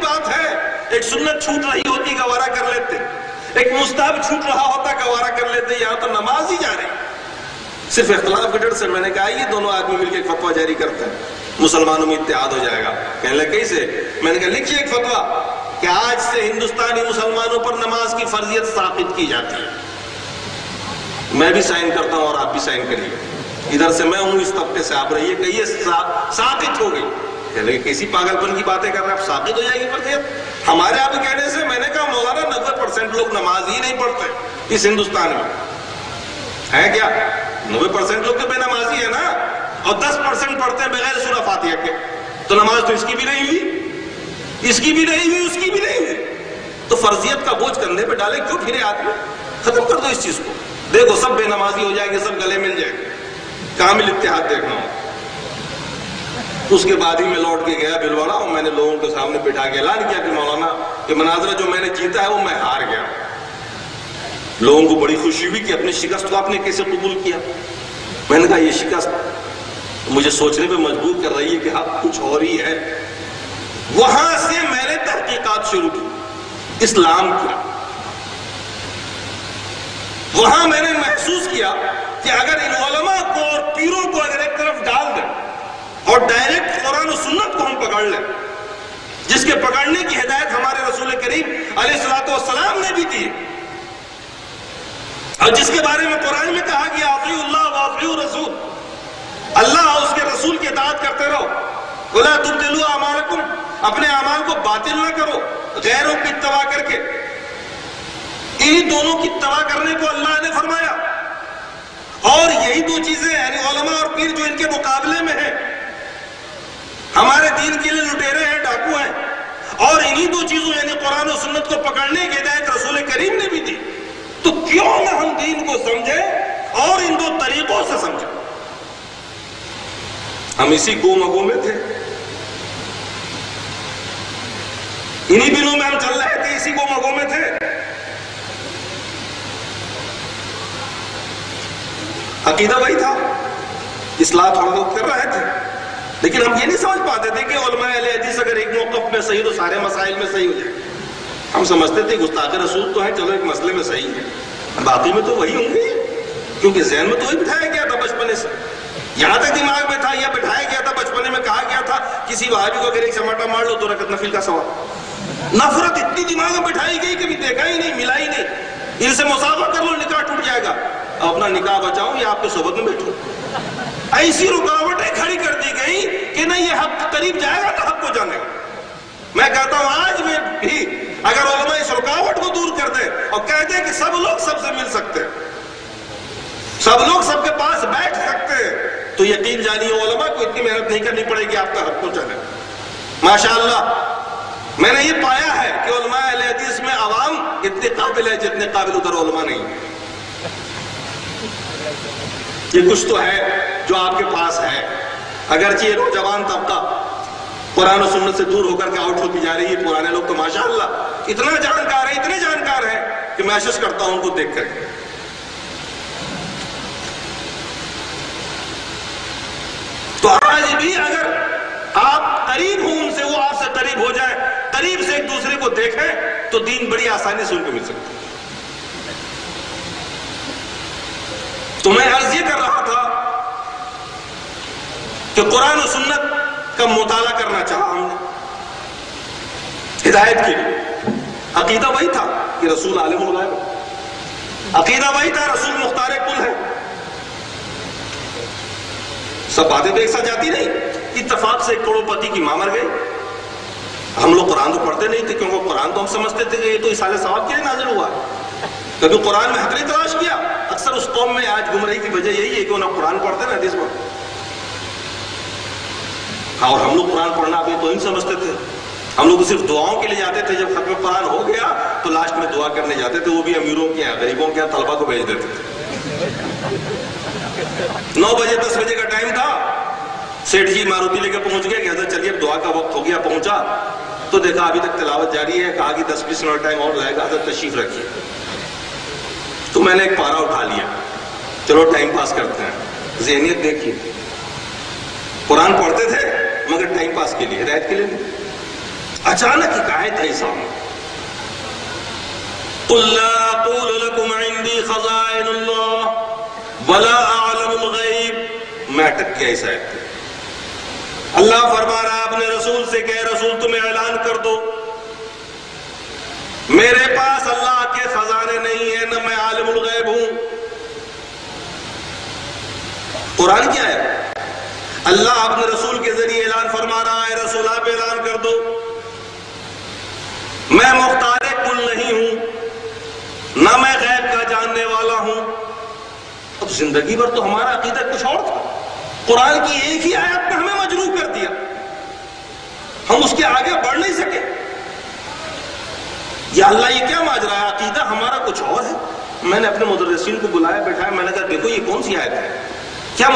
بات ہے، ایک سنت چھوٹ رہی ہوتی گوارا کر لیتے، ایک مستحب چھوٹ رہا ہوتا گوارا کر لیتے، یہاں تو نماز ہی جا رہی۔ صرف اختلاف کے ڈر سے میں نے کہا یہ دونوں آدمی مل کے ایک فتویٰ جاری کرتے ہیں، مسلمانوں میں اتحاد ہو جائے گا۔ کہنے لگے کیسے؟ میں نے کہا لکھیے ایک فتویٰ کہ آج سے ہندوستانی مسلمانوں پر نماز کی فرضیت ثابت کی جاتی ہے۔ میں بھی سائن کرتا ہوں اور آپ بھی سائن کریے، ادھر سے میں ہوں، اس طبقے سے آپ رہیے، کہ یہ ثابت ہو گئی۔ کہنے لگے کیسی پاگل پن کی باتیں کر رہے ہیں آپ، ثابت ہو جائے گی فرضیت؟ ہمارے آپ کہنے سے میں نے کہا مولانا 90% لوگ نماز ہی نہیں پڑھتے اس ہندوستان میں، ہے کیا؟ 90% لوگ تو بے نمازی ہے نا، اور 10% پڑھتے ہیں بغیر سورہ فاتحہ کے، تو نماز تو اس کی بھی نہیں ہوئی، اس کی بھی نہیں ہوئی، اس کی بھی نہیں ہوئی۔ تو فرضیت کا بوجھ کندھے پہ ڈالے کیوں پھرے آدمی؟ ختم کر دو اس چیز کو، دیکھو سب بے نمازی ہو جائیں گے، سب گلے مل جائیں گے، کامل اتحاد دیکھنا ہو۔ اس کے بعد ہی میں لوٹ کے گیا بھلواڑہ، اور میں نے لوگوں کے سامنے بٹھا کے اعلان کیا کہ مولانا یہ مناظرہ جو میں نے جیتا ہے وہ میں ہار گیا۔ لوگوں کو بڑی خوشی ہوئی کہ اپنی شکست کو آپ نے کیسے قبول کیا۔ میں نے کہا یہ شکست مجھے سوچنے پہ مجبور کر رہی ہے کہ اب کچھ اور ہی ہے۔ وہاں سے میں نے تحقیقات شروع کی اسلام کی۔ وہاں میں نے محسوس کیا کہ اگر ان علماء کو اور پیروں کو اگر ایک طرف ڈال دیں اور ڈائریکٹ قرآن و سنت کو ہم پکڑ لیں، جس کے پکڑنے کی ہدایت ہمارے رسول کریم علیہ الصلوۃ والسلام نے بھی دی، اور جس کے بارے میں قرآن میں کہا کہ اطیعوا اللہ واطیعوا الرسول، اللہ اور اس کے رسول کی اطاعت کرتے رہو، ولا تبطلوا اعمالکم، اپنے اعمال کو باطل نہ کرو غیروں کی اتباع کر کے۔ انہی دونوں کی اتباع کرنے کو اللہ نے فرمایا، اور یہی دو چیزیں یعنی علماء اور پیر جو ان کے مقابلے میں ہیں، ہمارے دین کے لیے لٹیرے ہیں، ڈاکو ہیں، اور انہی دو چیزوں یعنی قرآن و سنت کو پکڑنے کی ہدایت رسول کریم نے بھی دی۔ تو کیوں نہ ہم دین کو سمجھیں اور ان دو طریقوں سے سمجھیں؟ ہم اسی گو مگو میں تھے، انہی دنوں میں ہم چل رہے تھے، اسی گو مگو میں تھے۔ عقیدہ وہی تھا، اصلاح تھوڑا بہت کر رہے تھے، لیکن ہم یہ نہیں سمجھ پاتے تھے کہ علماء اہل حدیث اگر ایک موقف میں صحیح تو سارے مسائل میں صحیح ہو جائے۔ ہم سمجھتے تھے گستاخ رسول تو ہے، چلو ایک مسئلے میں صحیح ہے، باقی میں تو وہی ہوں گے، کیونکہ ذہن میں تو وہی بٹھایا گیا تھا بچپنے سے، یہاں تک دماغ میں تھا، یہ بٹھایا گیا تھا بچپنے میں، کہا گیا تھا کسی وہابی کو اگر ایک چماٹا مار لو 2 رکعت نفل کا ثواب۔ نفرت اتنی دماغ میں بٹھائی گئی کبھی دیکھا ہی نہیں، ملا ہی نہیں، ان سے مصافحہ کر لو نکاح ٹوٹ جائے گا، اپنا نکاح بچاؤں یا آپ کے صحبت میں بیٹھوں۔ ایسی رکاوٹیں کھڑی کر دی گئی کہ نہیں یہ حق قریب جائے گا تو حق کو جانے گا۔ میں کہتا ہوں آج میں بھی اگر علماء اس رکاوٹ کو دور کر دیں اور کہہ دیں کہ سب لوگ سب سے مل سکتے ہیں، سب لوگ سب کے پاس بیٹھ سکتے ہیں، تو یقین جانیے علماء کو اتنی محنت نہیں کرنی پڑے گی آپ کا حق پہنچانے۔ ماشاءاللہ میں نے یہ پایا ہے کہ علماء اہل حدیث میں عوام اتنے قابل ہے جتنے قابل ادھر علماء نہیں ہیں۔ یہ کچھ تو ہے جو آپ کے پاس ہے، اگرچہ یہ نوجوان طبقہ قرآن و سنت سے دور ہو کر کے آؤٹ ہوتی جا رہی ہے، پرانے لوگ تو ماشاءاللہ اتنا جانکار ہیں، اتنے جانکار ہیں کہ محسوس کرتا ہوں ان کو دیکھ کر۔ تو آج بھی اگر آپ قریب ہوں ان سے، وہ آپ سے قریب ہو جائے، قریب سے ایک دوسرے کو دیکھیں تو دین بڑی آسانی سے ان کو مل سکتا ہے۔ تو میں عرض یہ کر رہا تھا کہ قرآن و سنت کا مطالعہ کرنا چاہا ہم نے ہدایت کے لیے۔ عقیدہ وہی تھا کہ رسول عالم الغیب ہے، عقیدہ وہی تھا رسول مختار کل ہے۔ سب باتیں تو ایک ساتھ جاتی نہیں، اتفاق سے 1 کروڑ پتی کی ماں مر گئی۔ ہم لوگ قرآن تو پڑھتے نہیں تھے، کیونکہ قرآن تو ہم سمجھتے تھے کہ یہ تو اصالہ ثواب کے لیے نازل ہوا ہے، کبھی قرآن میں حق نہیں تلاش کیا۔ اکثر اس قوم میں آج گمراہی کی وجہ یہی ہے کہ انہیں قرآن پڑھتے نا حدیث پڑھتے، اور ہم لوگ قرآن پڑھنا ابھی تو نہیں سمجھتے تھے، ہم لوگ صرف دعاؤں کے لیے جاتے تھے۔ جب ختم قرآن ہو گیا تو لاسٹ میں دعا کرنے جاتے تھے، وہ بھی امیروں کے یہاں، غریبوں کے یہاں طلبہ کو بھیج دیتے تھے۔ 9 بجے 10 بجے کا ٹائم تھا، سیٹھ جی ماروتی لے کے پہنچ گئے کہ حضرت چلیے اب دعا کا وقت ہو گیا۔ پہنچا تو دیکھا ابھی تک تلاوت جاری ہے، کہا کہ 10-20 منٹ ٹائم اور لگے گا، حضرت تشریف رکھیے۔ تو میں نے ایک پارا اٹھا لیا، چلو ٹائم پاس کرتے ہیں۔ ذہنیت دیکھیے، قرآن پڑھتے تھے مگر ٹائم پاس کے لیے، ہدایت کے لیے نہیں۔ اچانک ایک آیت ہے سامنے، قُلْ لَا أَقُولُ لَكُمْ عِنْدِي خَزَائِنُ اللَّهِ وَلَا أَعْلَمُ الْغَيْبِ۔ میں اٹک گیا اس آیت پہ۔ اللہ فرما رہا ہے اپنے رسول سے کہ رسول تمہیں اعلان کر دو میرے پاس اللہ کے خزانے نہیں ہیں، نہ میں عالم الغیب ہوں۔ قرآن کیا ہے؟ اللہ اپنے رسول کے ذریعے اعلان فرما رہا ہے رسول آپ اعلان کر دو میں مختار کل نہیں ہوں، نہ میں غیب کا جاننے والا ہوں۔ اب زندگی بھر تو ہمارا عقیدہ کچھ اور تھا، قرآن کی ایک ہی آیت نے ہمیں مجروح کر دیا، ہم اس کے آگے بڑھ نہیں سکے۔ یا اللہ یہ کیا ماجرا ہے، عقیدہ ہمارا کچھ اور ہے۔ میں نے اپنے مدرسین کو بلایا، بیٹھایا، میں نے کہا دیکھو یہ کون سی آیت ہے، کیا